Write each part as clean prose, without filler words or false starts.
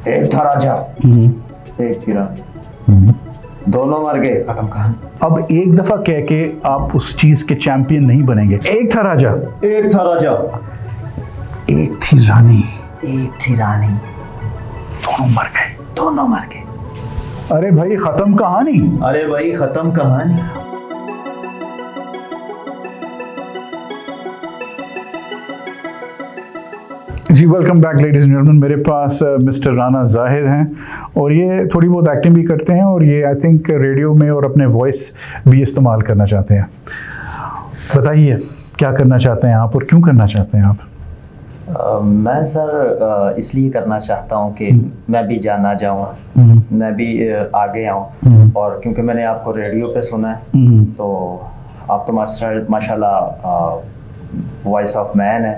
एक था राजा, एक थी रानी, दोनों मर गए, खत्म कहानी। अब एक दफा कह के आप उस चीज के चैंपियन नहीं बनेंगे। एक था राजा, एक था राजा, एक थी रानी, एक थी रानी, दोनों मर गए। दोनों मर गए। अरे भाई खत्म कहानी। अरे भाई खत्म कहानी। जी welcome back ladies and gentleman. मेरे पास मिस्टर राना जाहिद हैं और ये थोड़ी बहुत एक्टिंग भी करते हैं और ये आई थिंक रेडियो में और अपने वॉइस भी इस्तेमाल करना चाहते हैं। बताइए क्या करना चाहते हैं आप और क्यों करना चाहते हैं आप? मैं सर इसलिए करना चाहता हूँ कि मैं भी जाना जाऊँ, मैं भी आगे आऊँ, और क्योंकि मैंने आपको रेडियो पे सुना है तो आप तो माशाल्लाह वॉइस ऑफ मैन है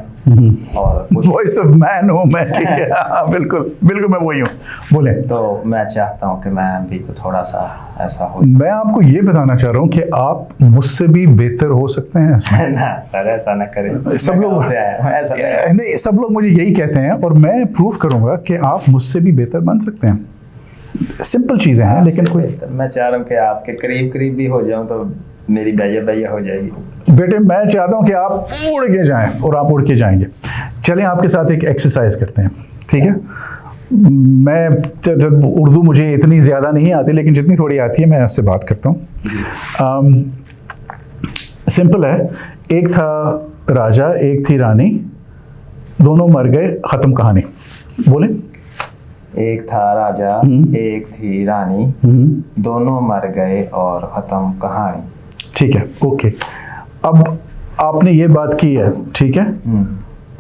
और वॉइस ऑफ मैन हूँ मैं, ठीक है। हाँ, बिल्कुल बिल्कुल मैं वही हूँ, बोले। तो मैं चाहता हूँ कि मैं भी थोड़ा सा ऐसा हो। मैं आपको ये बताना चाह रहा हूँ कि आप मुझसे भी बेहतर हो सकते हैं। ना सर ऐसा ना करें, सब लोग ऐसा नहीं, सब लोग मुझे यही कहते हैं और मैं प्रूव करूंगा कि आप मुझसे भी बेहतर बन सकते हैं। सिंपल चीजें हैं लेकिन कोई, मैं चाह रहा हूँ कि आपके करीब करीब भी हो जाऊँ तो मेरी बैया हो जाएगी। बेटे मैं चाहता हूँ कि आप उड़ के जाएं और आप उड़ के जाएंगे। चलें आपके साथ एक एक्सरसाइज करते हैं, ठीक है? मैं उर्दू मुझे इतनी ज़्यादा नहीं आती लेकिन जितनी थोड़ी आती है मैं उससे बात करता हूँ। सिंपल है, एक था राजा एक थी रानी, दोनों मर गए, ख़त्म कहानी। बोले। एक था राजा एक थी रानी, दोनों मर गए और ख़त्म कहानी। ठीक है, ओके। अब आपने ये बात की है, ठीक है,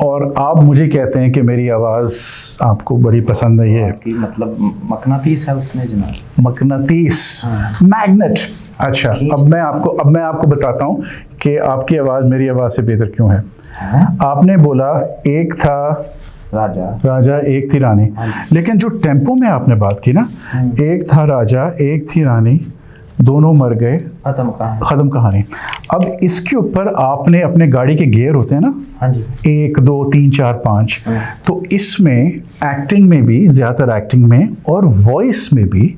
और आप मुझे कहते हैं कि मेरी आवाज़ आपको बड़ी पसंद है। ये कि मतलब मकनातीस है उसमें जनाब। मकनातीस, मैग्नेट। अच्छा, अब मैं आपको बताता हूँ कि आपकी आवाज़ मेरी आवाज़ से बेहतर क्यों है। आपने बोला एक था राजा एक थी रानी, लेकिन जो टेम्पो में आपने बात की ना, एक था राजा एक थी रानी, दोनों मर गए, खत्म कहानी। अब इसके ऊपर आपने अपने गाड़ी के गियर होते हैं ना, हाँ जी, 1 2 3 4 5, तो इसमें एक्टिंग में भी, ज़्यादातर एक्टिंग में और वॉइस में भी,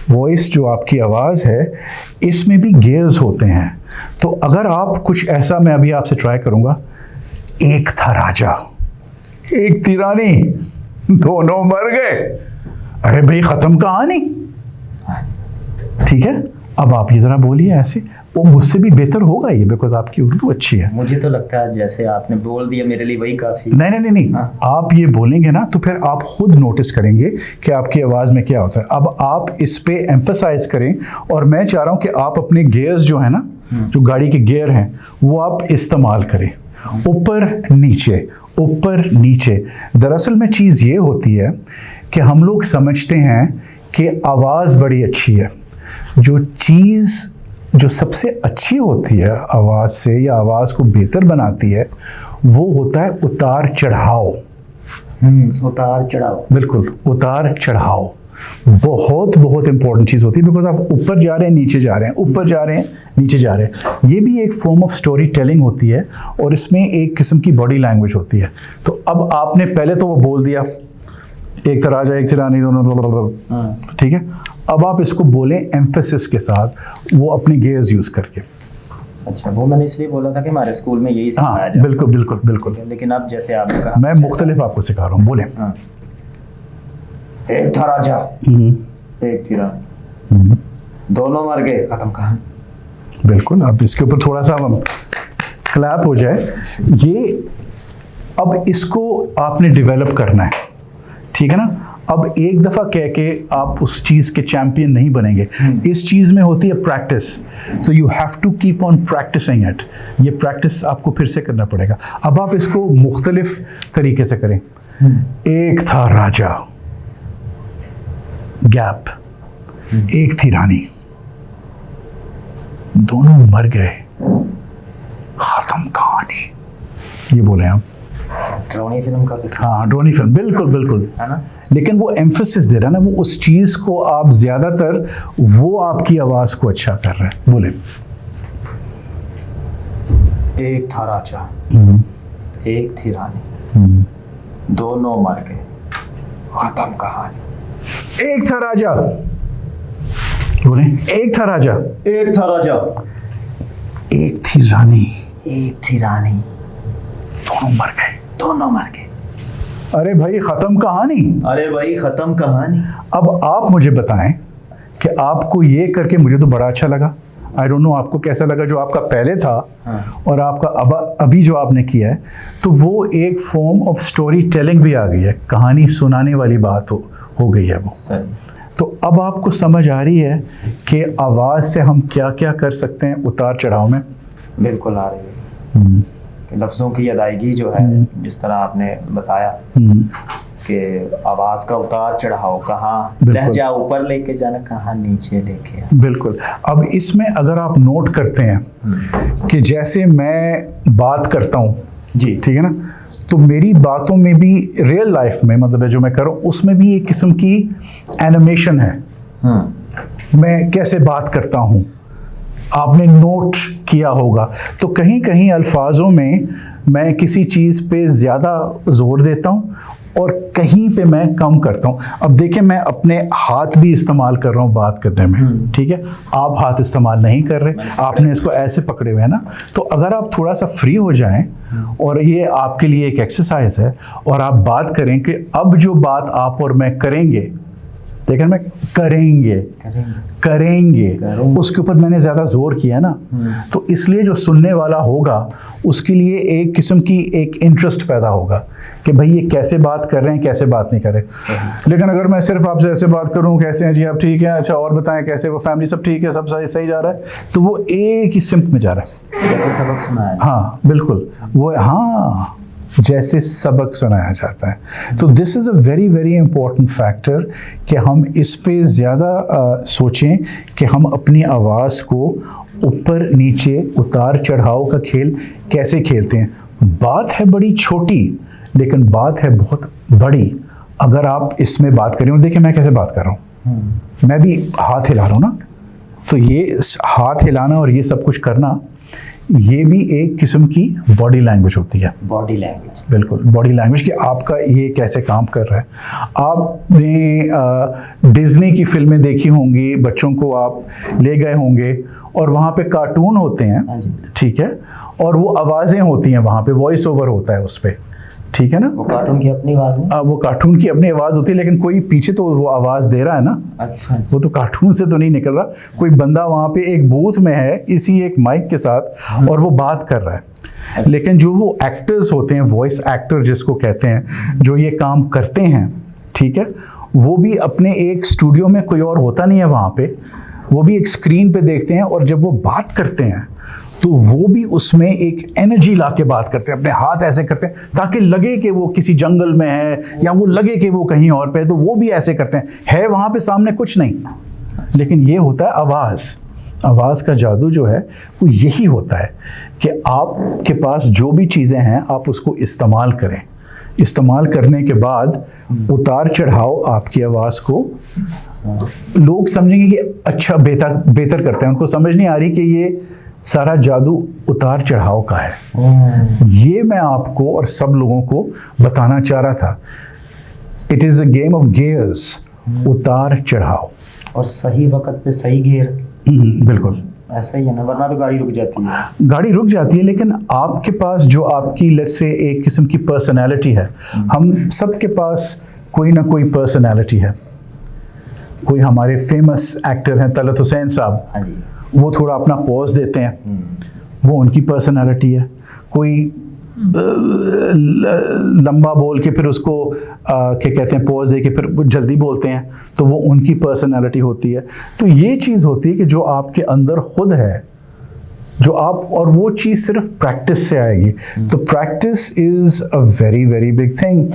वॉइस जो आपकी आवाज़ है इसमें भी गियर्स होते हैं। तो अगर आप कुछ ऐसा, मैं अभी आपसे ट्राई करूँगा, एक था राजा एक थी रानी, दोनों मर गए, अरे भाई खत्म कहानी। ठीक है, अब आप ये जरा बोलिए ऐसे, वो मुझसे भी बेहतर होगा ये, बिकॉज आपकी उर्दू अच्छी है। मुझे तो लगता है जैसे आपने बोल दिया मेरे लिए वही काफ़ी। नहीं, आप ये बोलेंगे ना तो फिर आप खुद नोटिस करेंगे कि आपकी आवाज़ में क्या होता है। अब आप इस पे एम्फसाइज करें और मैं चाह रहा हूँ कि आप अपने गियर्स जो है ना, जो गाड़ी के गियर हैं, वो आप इस्तेमाल करें, ऊपर नीचे। दरअसल में चीज़ ये होती है कि हम लोग समझते हैं कि आवाज़ बड़ी अच्छी है। जो चीज़ जो सबसे अच्छी होती है आवाज़ से या आवाज़ को बेहतर बनाती है, वो होता है उतार चढ़ाव। उतार चढ़ाव, बिल्कुल, उतार चढ़ाव बहुत इंपॉर्टेंट चीज़ होती है। बिकॉज आप ऊपर जा रहे हैं नीचे जा रहे हैं, ऊपर जा रहे हैं नीचे जा रहे हैं। ये भी एक फॉर्म ऑफ स्टोरी टेलिंग होती है और इसमें एक किस्म की बॉडी लैंग्वेज होती है। तो अब आपने पहले तो वो बोल दिया, एक था राजा एक थी रानी, दोनों, ठीक है। अब आप इसको बोलें एम्फेसिस के साथ, वो अपने गेयर्स यूज़ करके। अच्छा, वो मैंने इसलिए बोला था कि हमारे स्कूल में यही सिखाया जाता है। बिल्कुल। लेकिन अब जैसे आपने कहा, मैं मुख्तलिफ आपको सिखा रहा हूँ, बोले। एक था राजा एक थी रानी, दोनों मर गए, खत्म कहानी। बिल्कुल, अब इसके ऊपर थोड़ा सा क्लैप हो जाए। ये अब इसको आपने डेवलप करना है, ठीक है ना। अब एक दफ़ा कह के आप उस चीज़ के चैंपियन नहीं बनेंगे। इस चीज़ में होती है प्रैक्टिस, तो you have to keep on practicing it. ये प्रैक्टिस आपको फिर से करना पड़ेगा। अब आप इसको मुख्तलिफ तरीके से करें। एक था राजा, गैप, एक थी रानी, दोनों मर गए, खत्म कहानी। ये बोले आप। ड्रोनी फिल्म का किस्सा। हाँ, ड्रोनी फिल्म, बिल्कुल है ना। लेकिन वो एम्फेसिस दे रहा है ना, वो उस चीज़ को आप ज़्यादातर, वो आपकी आवाज़ को अच्छा कर रहा है। बोले। एक था राजा एक थी रानी, दोनों मर गए, खत्म कहानी। एक था राजा, बोले एक था राजा, एक था राजा, एक थी रानी, एक थी रानी, दोनों मर गए। दोनों मर गए। अरे भाई खत्म कहानी। अरे भाई खत्म कहानी। अब आप मुझे बताएं कि आपको ये करके मुझे तो बड़ा अच्छा लगा। आई डोंट नो आपको कैसा लगा जो आपका पहले था। हाँ। और आपका अभी जो आपने किया है, तो वो एक फॉर्म ऑफ स्टोरी टेलिंग भी आ गई है, कहानी सुनाने वाली बात हो गई है वो। सही। तो अब आपको समझ आ रही है कि आवाज़ से हम क्या क्या कर सकते हैं उतार चढ़ाव में। बिल्कुल आ रही है कि लफ्ज़ों की अदायगी जो है, जिस तरह आपने बताया कि आवाज़ का उतार चढ़ाव, कहाँ लहजा ऊपर लेके जाना, कहाँ नीचे लेके आना। बिल्कुल। अब इसमें अगर आप नोट करते हैं कि जैसे मैं बात करता हूँ जी, ठीक है ना, तो मेरी बातों में भी रियल लाइफ में मतलब जो मैं कर रहा हूँ उसमें भी एक किस्म की एनिमेशन है। मैं कैसे बात करता हूँ आपने नोट किया होगा। तो कहीं कहीं अल्फाजों में मैं किसी चीज़ पे ज़्यादा जोर देता हूँ और कहीं पे मैं कम करता हूँ। अब देखिए मैं अपने हाथ भी इस्तेमाल कर रहा हूँ बात करने में, ठीक है, आप हाथ इस्तेमाल नहीं कर रहे, आपने इसको ऐसे पकड़े हुए हैं ना। तो अगर आप थोड़ा सा फ्री हो जाएं और ये आपके लिए एक एक्सरसाइज है और आप बात करें कि अब जो बात आप और मैं करेंगे, देखिए मैं करेंगे उसके ऊपर मैंने ज़्यादा जोर किया ना, तो इसलिए जो सुनने वाला होगा उसके लिए एक किस्म की एक इंटरेस्ट पैदा होगा कि भाई ये कैसे बात कर रहे हैं, कैसे बात नहीं कर रहे। लेकिन अगर मैं सिर्फ आपसे ऐसे बात करूं, कैसे हैं जी आप, ठीक है, अच्छा और बताएं कैसे, वो फैमिली सब ठीक है, सब सही जा रहा है, तो वो एक ही सिमत में जा रहा है, जैसे सबक सुनाया। हाँ बिल्कुल, वो हाँ जैसे सबक सुनाया जाता है। तो this is a very very important factor कि हम इस पे ज़्यादा सोचें कि हम अपनी आवाज़ को ऊपर नीचे उतार चढ़ाव का खेल कैसे खेलते हैं। बात है बड़ी छोटी लेकिन बात है बहुत बड़ी अगर आप इसमें बात करें। और देखिए मैं कैसे बात कर रहा हूँ, मैं भी हाथ हिला रहा हूँ ना, तो ये हाथ हिलाना और ये सब कुछ करना, ये भी एक किस्म की बॉडी लैंग्वेज होती है। बॉडी लैंग्वेज, बिल्कुल बॉडी लैंग्वेज कि आपका ये कैसे काम कर रहा है। आपने डिज्नी की फिल्में देखी होंगी, बच्चों को आप ले गए होंगे और वहाँ पे कार्टून होते हैं, ठीक है, और वो आवाज़ें होती हैं, वहाँ पे वॉइस ओवर होता है उस पर, ठीक है ना। वो कार्टून की अपनी आवाज़ नहीं, वो कार्टून की अपनी आवाज़ होती है लेकिन कोई पीछे तो वो आवाज़ दे रहा है ना। अच्छा, वो तो कार्टून से तो नहीं निकल रहा, कोई बंदा वहाँ पे एक बूथ में है इसी एक माइक के साथ और वो बात कर रहा है। लेकिन जो वो एक्टर्स होते हैं, वॉइस एक्टर जिसको कहते हैं, जो ये काम करते हैं, ठीक है, वो भी अपने एक स्टूडियो में, कोई और होता नहीं है वहाँ पे, वो भी एक स्क्रीन पे देखते हैं और जब वो बात करते हैं तो वो भी उसमें एक एनर्जी ला के बात करते हैं, अपने हाथ ऐसे करते हैं ताकि लगे कि वो किसी जंगल में है या वो लगे कि वो कहीं और पे है, तो वो भी ऐसे करते हैं। है वहाँ पे सामने कुछ नहीं, लेकिन ये होता है आवाज़ का जादू जो है वो यही होता है कि आपके पास जो भी चीज़ें हैं आप उसको इस्तेमाल करें। इस्तेमाल करने के बाद उतार चढ़ाव आपकी आवाज़ को लोग समझेंगे कि अच्छा बेहतर करते हैं। उनको समझ नहीं आ रही कि ये सारा जादू उतार चढ़ाव का है। ये मैं आपको और सब लोगों को बताना चाह रहा था। It is a game of gears, उतार चढ़ाव, और सही वक्त पे सही गियर। बिल्कुल ऐसा ही है ना, वरना तो गाड़ी रुक जाती है। गाड़ी रुक जाती है, लेकिन आपके पास जो आपकी लेट्स से एक किस्म की पर्सनैलिटी है, हम सबके पास कोई ना कोई पर्सनैलिटी है। कोई हमारे फेमस एक्टर हैं तलत हुसैन साहब, हाँ जी, वो थोड़ा अपना पॉज देते हैं, वो उनकी पर्सनालिटी है। कोई लंबा बोल के फिर उसको क्या कहते हैं, पॉज दे के फिर जल्दी बोलते हैं, तो वो उनकी पर्सनालिटी होती है। तो ये चीज़ होती है कि जो आपके अंदर खुद है, जो आप, और वो चीज़ सिर्फ प्रैक्टिस से आएगी। तो practice is a very very big thing.